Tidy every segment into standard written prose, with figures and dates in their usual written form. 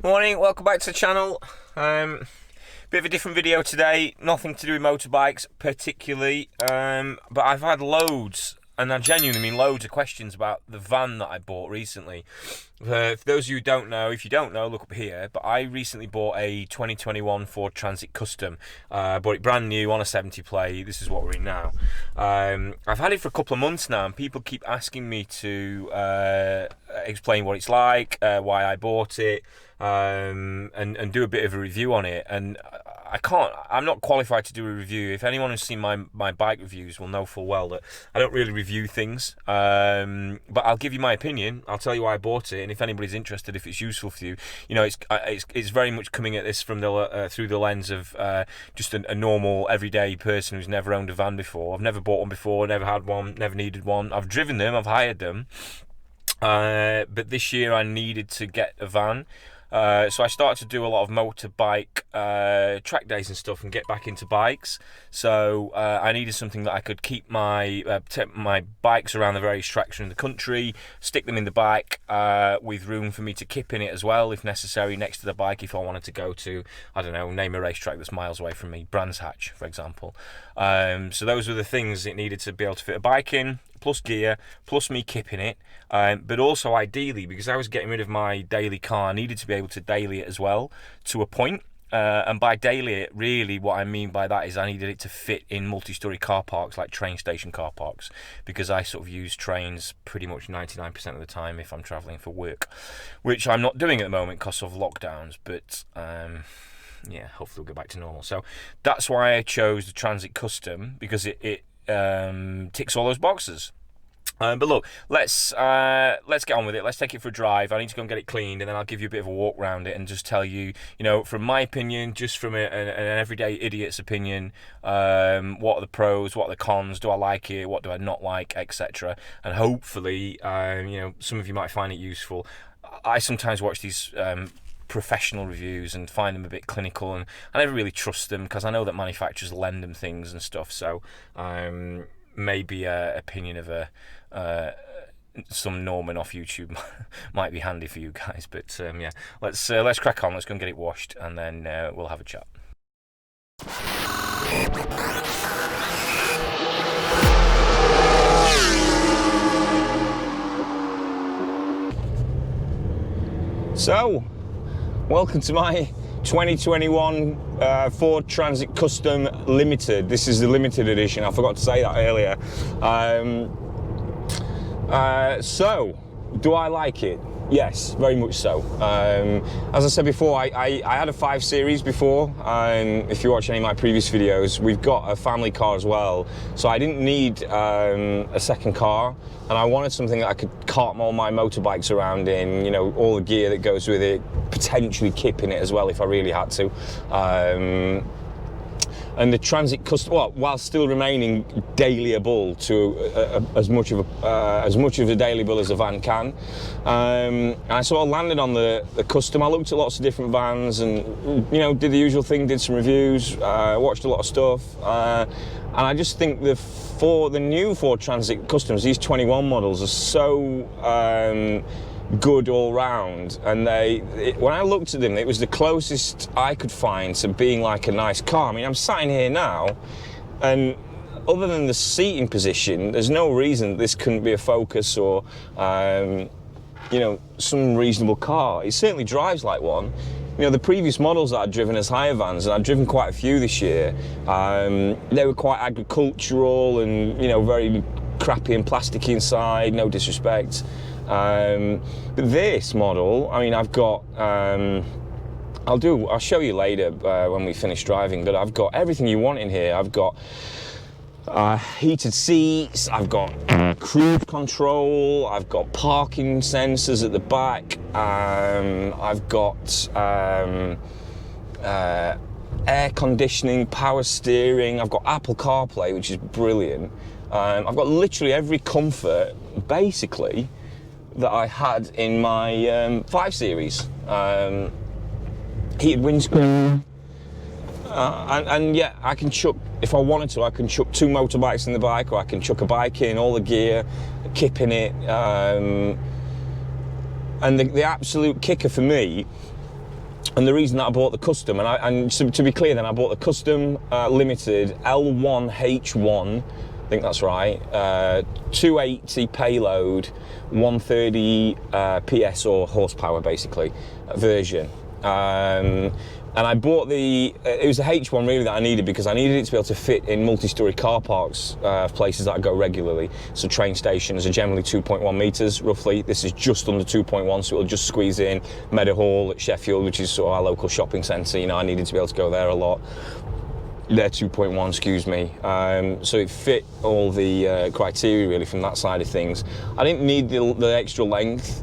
Morning, welcome back to the channel. Bit of a different video today, nothing to do with motorbikes particularly, but I've had loads, and I genuinely mean loads of questions about the van that I bought recently. For those of you who don't know, if you don't know, look up here, but I recently bought a 2021 Ford Transit Custom. Bought it brand new on a 70 plate. This is what we're in now. I've had it for a couple of months now, and people keep asking me to explain what it's like, why I bought it, and do a bit of a review on it. And I'm not qualified to do a review. If anyone who's seen my bike reviews will know full well that I don't really review things, but I'll give you my opinion. I'll tell you why I bought it, and if anybody's interested, if it's useful for you, you know, it's very much coming at this from the through the lens of just a normal everyday person who's never owned a van before. I've never bought one before, never had one, never needed one. I've driven them, I've hired them, but this year I needed to get a van. So I started to do a lot of motorbike track days and stuff and get back into bikes. So I needed something that I could keep my bikes around the various tracks in the country, stick them in the bike with room for me to kip in it as well if necessary next to the bike if I wanted to go to, I don't know, name a racetrack that's miles away from me, Brands Hatch for example. So those were the things it needed to be able to fit a bike in, plus gear, plus me kipping it, but also ideally, because I was getting rid of my daily car, I needed to be able to daily it as well to a point. And by daily it, really what I mean by that is I needed it to fit in multi-storey car parks, like train station car parks, because I sort of use trains pretty much 99% of the time if I'm travelling for work, which I'm not doing at the moment because of lockdowns, but yeah, hopefully we'll get back to normal. So that's why I chose the Transit Custom, because it ticks all those boxes. But look, let's get on with it. Let's take it for a drive. I need to go and get it cleaned, and then I'll give you a bit of a walk around it and just tell you, you know, from my opinion, just from an everyday idiot's opinion, what are the pros, what are the cons, do I like it, what do I not like, etc. And hopefully, you know, some of you might find it useful. I sometimes watch these professional reviews and find them a bit clinical, and I never really trust them because I know that manufacturers lend them things and stuff. So maybe an opinion of some Norman off YouTube might be handy for you guys. But yeah, let's crack on. Let's go and get it washed, and then we'll have a chat. So, welcome to my 2021 Ford Transit Custom Limited. This is the limited edition. I forgot to say that earlier. So, do I like it? Yes, very much so. As I said before, I had a 5 Series before. If you watch any of my previous videos, we've got a family car as well. So I didn't need a second car, and I wanted something that I could cart all my motorbikes around in, you know, all the gear that goes with it, potentially kipping it as well if I really had to. And the Transit Custom, well, while still remaining dailyable to as much of a dailyable as a van can. I sort of landed on the Custom. I looked at lots of different vans, and you know, did the usual thing, did some reviews, watched a lot of stuff, and I just think the new Ford Transit Customs, these 21 models, are so good all round, and when I looked at them, it was the closest I could find to being like a nice car. I mean, I'm sat in here now, and other than the seating position, there's no reason this couldn't be a Focus or you know, some reasonable car. It certainly drives like one. You know, the previous models that I'd driven as hire vans, and I've driven quite a few this year, they were quite agricultural and, you know, very crappy and plasticky inside, no disrespect. But this model, I mean, I've got, I'll show you later when we finish driving, but I've got everything you want in here. I've got heated seats, I've got cruise control, I've got parking sensors at the back, I've got air conditioning, power steering, I've got Apple CarPlay, which is brilliant. I've got literally every comfort, basically, that I had in my 5 Series. Heated windscreen, and yeah, I can chuck, if I wanted to, I can chuck 2 motorbikes in the bike, or I can chuck a bike in, all the gear, kip in it, and the absolute kicker for me And the reason that I bought the custom, and to be clear then, I bought the custom limited L1H1, I think that's right, 280 payload, 130 PS or horsepower basically, version. And I bought it was the H1 really that I needed, because I needed it to be able to fit in multi-storey car parks, places that I go regularly. So train stations are generally 2.1 metres roughly. This is just under 2.1, so it'll just squeeze in. Meadowhall at Sheffield, which is sort of our local shopping centre, you know, I needed to be able to go there a lot. They're 2.1, excuse me. So it fit all the criteria really from that side of things. I didn't need the extra length.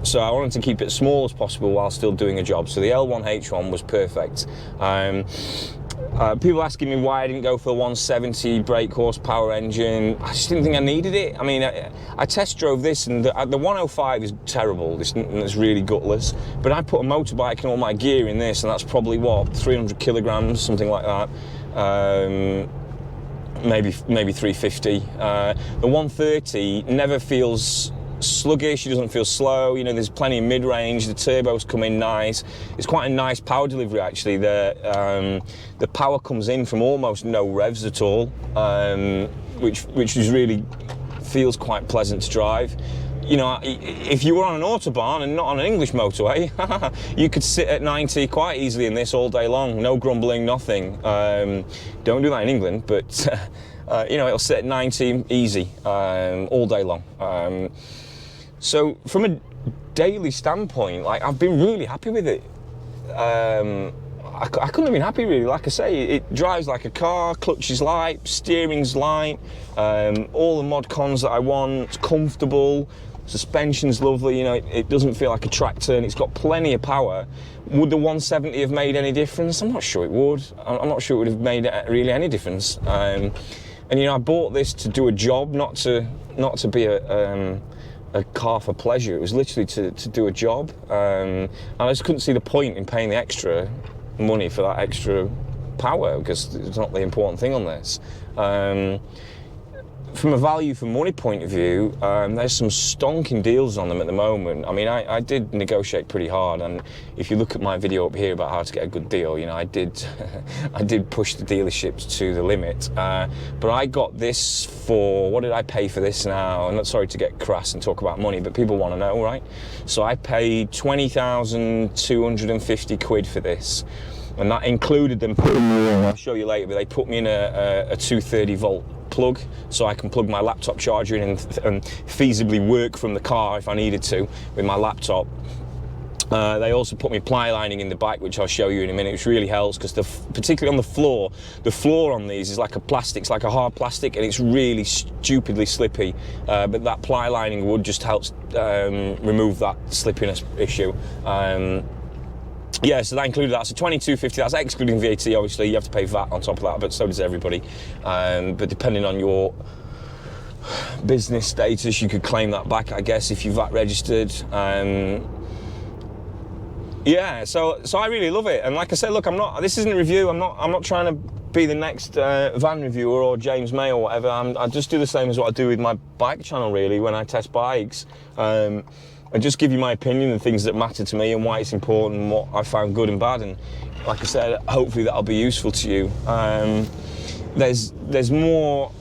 So I wanted to keep it as small as possible while still doing a job. So the L1H1 was perfect. People asking me why I didn't go for the 170 brake horsepower engine. I just didn't think I needed it. I mean, I test drove this, and the 105 is terrible. It's really gutless. But I put a motorbike and all my gear in this, and that's probably what, 300 kilograms, something like that. Maybe 350. The 130 never feels sluggish, it doesn't feel slow, you know, there's plenty of mid-range, the turbos come in nice. It's quite a nice power delivery actually. The power comes in from almost no revs at all, which is really feels quite pleasant to drive. You know, if you were on an autobahn and not on an English motorway, you could sit at 90 quite easily in this all day long, no grumbling, nothing. Don't do that in England, but you know, it'll sit at 90 easy all day long. So from a daily standpoint, like, I've been really happy with it. I couldn't have been happy really. Like I say, it drives like a car, clutch is light, steering's light, all the mod cons that I want. It's comfortable, suspension's lovely, you know, it doesn't feel like a tractor, and it's got plenty of power. Would the 170 have made any difference? I'm not sure it would. I'm not sure it would have made really any difference. And you know, I bought this to do a job, not to be a car for pleasure. It was literally to do a job, and I just couldn't see the point in paying the extra money for that extra power, because it's not the important thing on this. From a value for money point of view, there's some stonking deals on them at the moment. I mean, I did negotiate pretty hard, and if you look at my video up here about how to get a good deal, you know, I did push the dealerships to the limit. But I got this for, what did I pay for this now? I'm not sorry to get crass and talk about money, but people want to know, right? So I paid 20,250 quid for this. And that included them putting me in, I'll show you later, but they put me in a 230 volt plug, so I can plug my laptop charger in and feasibly work from the car if I needed to with my laptop. They also put me ply lining in the bike, which I'll show you in a minute, which really helps, because particularly on the floor on these is like a plastic, it's like a hard plastic, and it's really stupidly slippy, but that ply lining wood just helps remove that slippiness issue. Yeah, so that included that. So 22.50, that's excluding VAT, obviously. You have to pay VAT on top of that, but so does everybody. But depending on your business status, you could claim that back, I guess, if you're VAT registered. Yeah, so I really love it. And like I said, look, this isn't a review. I'm not trying to be the next van reviewer or James May or whatever. I just do the same as what I do with my bike channel, really, when I test bikes. And just give you my opinion and things that matter to me and why it's important and what I found good and bad. And like I said, hopefully that'll be useful to you. There's more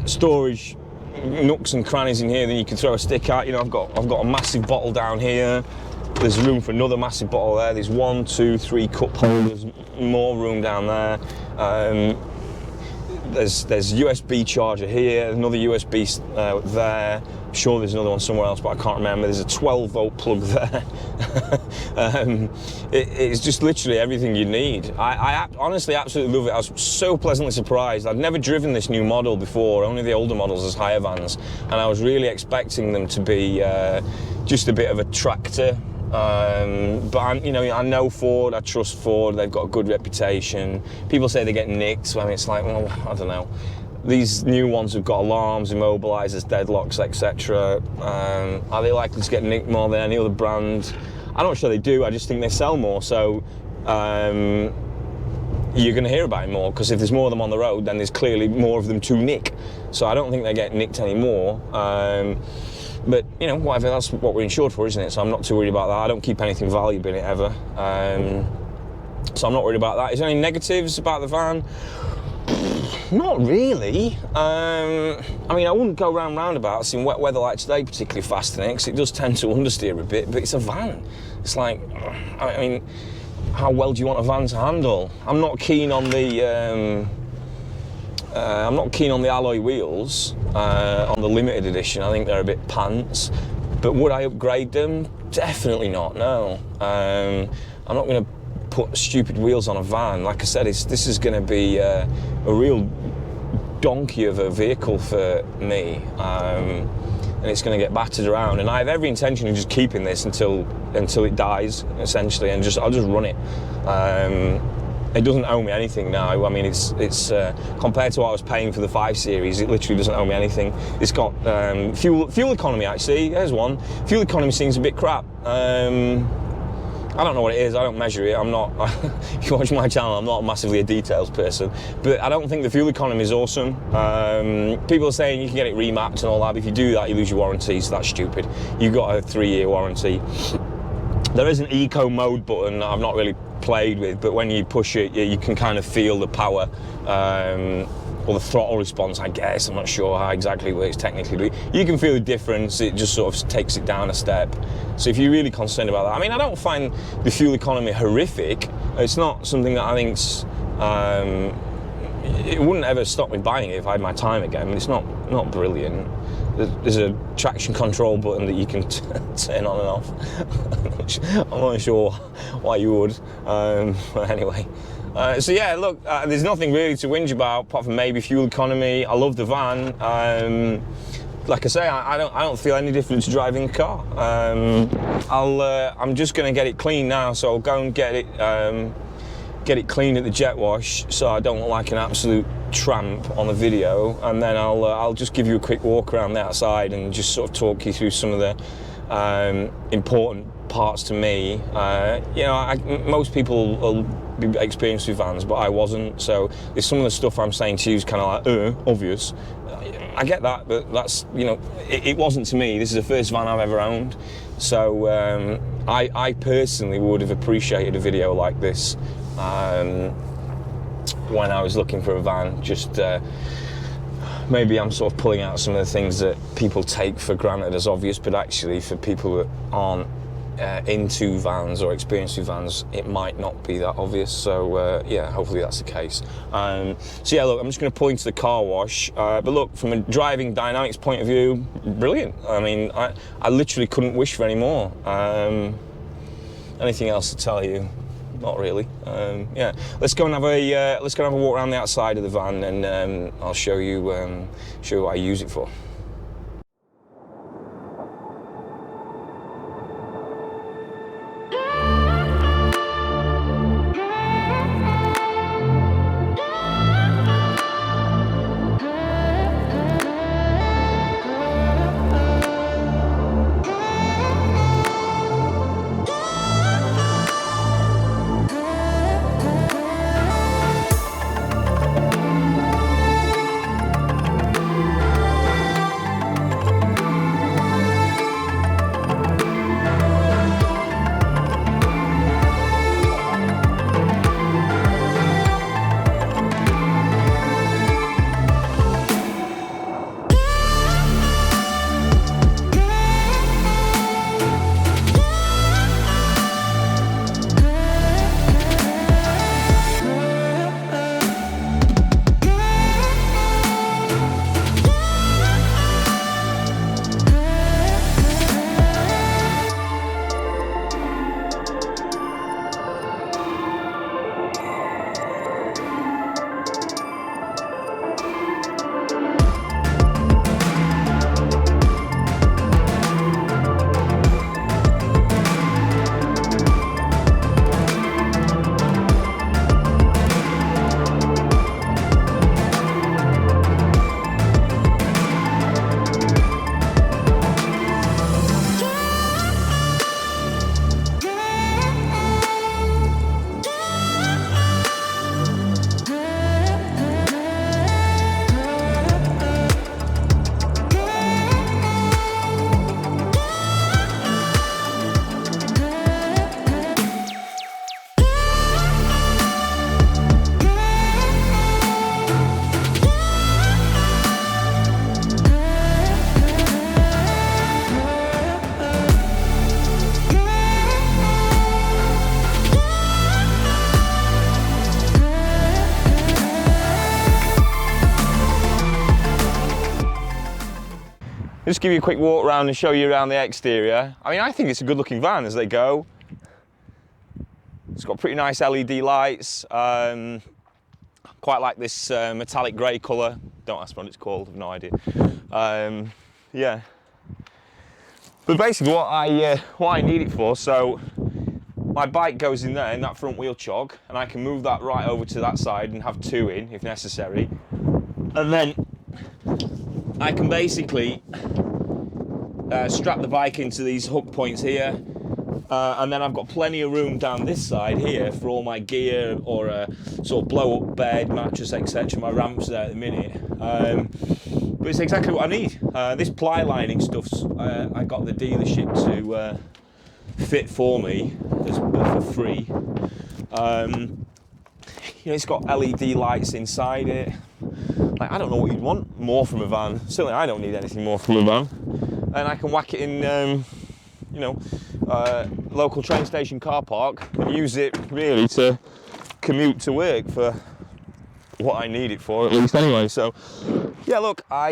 storage nooks and crannies in here than you can throw a stick at. You know, I've got a massive bottle down here. There's room for another massive bottle there. There's 1, 2, 3 cup holders, more room down there. There's USB charger here, another USB there. I'm sure there's another one somewhere else, but I can't remember. There's a 12 volt plug there. It's just literally everything you need. I honestly absolutely love it. I was so pleasantly surprised. I'd never driven this new model before, only the older models as higher vans, and I was really expecting them to be just a bit of a tractor. But I know Ford, I trust Ford, they've got a good reputation. People say they get nicked, so I mean, it's like, well, I don't know. These new ones have got alarms, immobilizers, deadlocks, etc. Are they likely to get nicked more than any other brand? I'm not sure they do, I just think they sell more, so you're going to hear about it more, because if there's more of them on the road, then there's clearly more of them to nick. So I don't think they get nicked anymore. But, you know, whatever, that's what we're insured for, isn't it? So I'm not too worried about that. I don't keep anything valuable in it ever. So I'm not worried about that. Is there any negatives about the van? Not really. I mean, I wouldn't go roundabouts in wet weather like today particularly fast in it, because it does tend to understeer a bit, but it's a van. It's like, I mean, how well do you want a van to handle? I'm not keen on the alloy wheels on the limited edition. I think they're a bit pants. But would I upgrade them? Definitely not, no. I'm not going to put stupid wheels on a van. Like I said, this is going to be a real donkey of a vehicle for me. And it's going to get battered around. And I have every intention of just keeping this until it dies, essentially, and I'll just run it. It doesn't owe me anything now. I mean, it's compared to what I was paying for the 5 Series, it literally doesn't owe me anything. It's got fuel economy, actually. There's one. Fuel economy seems a bit crap. I don't know what it is. I don't measure it. I'm not. If you watch my channel, I'm not massively a details person, but I don't think the fuel economy is awesome. People are saying you can get it remapped and all that. But if you do that, you lose your warranty. So that's stupid. You've got a 3-year warranty. There is an eco mode button that I've not really played with, but when you push it, you can kind of feel the power or the throttle response, I guess. I'm not sure how exactly it works technically, but you can feel the difference. It just sort of takes it down a step. So if you're really concerned about that, I mean, I don't find the fuel economy horrific. It's not something that I think's it wouldn't ever stop me buying it if I had my time again. It's not brilliant. There's a traction control button that you can turn on and off. I'm not sure why you would. But anyway. So yeah, look, there's nothing really to whinge about apart from maybe fuel economy. I love the van. Like I say, I don't feel any different to driving a car. I'm just going to get it clean now, so I'll go and get it cleaned at the jet wash, so I don't look like an absolute tramp on the video, and then I'll just give you a quick walk around the outside and just sort of talk you through some of the important parts to me. You know, most people will be experienced with vans, but I wasn't, so there's some of the stuff I'm saying to you is kind of like obvious. I get that, but that's, you know, it wasn't to me. This is the first van I've ever owned, so I personally would have appreciated a video like this when I was looking for a van. Just maybe I'm sort of pulling out some of the things that people take for granted as obvious, but actually for people that aren't into vans or experienced with vans, it might not be that obvious. So yeah, hopefully that's the case. So yeah, look, I'm just going to pull into the car wash, but look, from a driving dynamics point of view, brilliant. I mean, I literally couldn't wish for any more. Anything else to tell you? Not really. Yeah, let's go and have a walk around the outside of the van, and I'll show you what I use it for. Just give you a quick walk around and show you around the exterior. I mean, I think it's a good looking van as they go. It's got pretty nice LED lights. Quite like this metallic grey colour. Don't ask me what it's called, I've no idea. Yeah. But basically what I need it for, so my bike goes in there in that front wheel chog, and I can move that right over to that side and have 2 in if necessary. And then I can basically strap the bike into these hook points here, and then I've got plenty of room down this side here for all my gear or a sort of blow up bed, mattress, etc. My ramp's there at the minute, but it's exactly what I need. This ply lining stuff's I got the dealership to fit for me for free. You know, it's got LED lights inside it. Like, I don't know what you'd want more from a van. Certainly I don't need anything more from a van. And I can whack it in, you know, local train station car park and use it really to commute to work for what I need it for, at least anyway. So yeah, look, I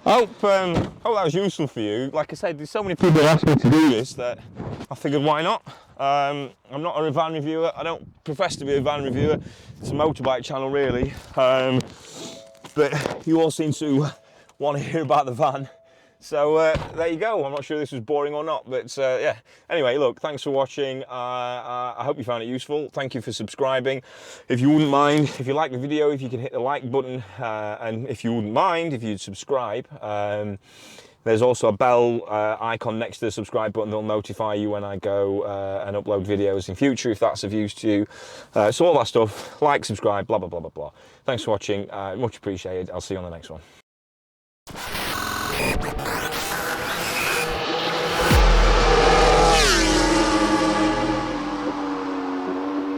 hope that was useful for you. Like I said, there's so many people asking me to do this that I figured, why not? I'm not a van reviewer. I don't profess to be a van reviewer. It's a motorbike channel, really. But you all seem to want to hear about the van. So there you go. I'm not sure this was boring or not, but yeah. Anyway, look, thanks for watching. I hope you found it useful. Thank you for subscribing. If you wouldn't mind, if you like the video, if you can hit the like button, and if you wouldn't mind, if you'd subscribe. There's also a bell icon next to the subscribe button that'll notify you when I go and upload videos in future, if that's of use to you. So all that stuff, like, subscribe, blah, blah, blah, blah, blah. Thanks for watching. Much appreciated. I'll see you on the next one.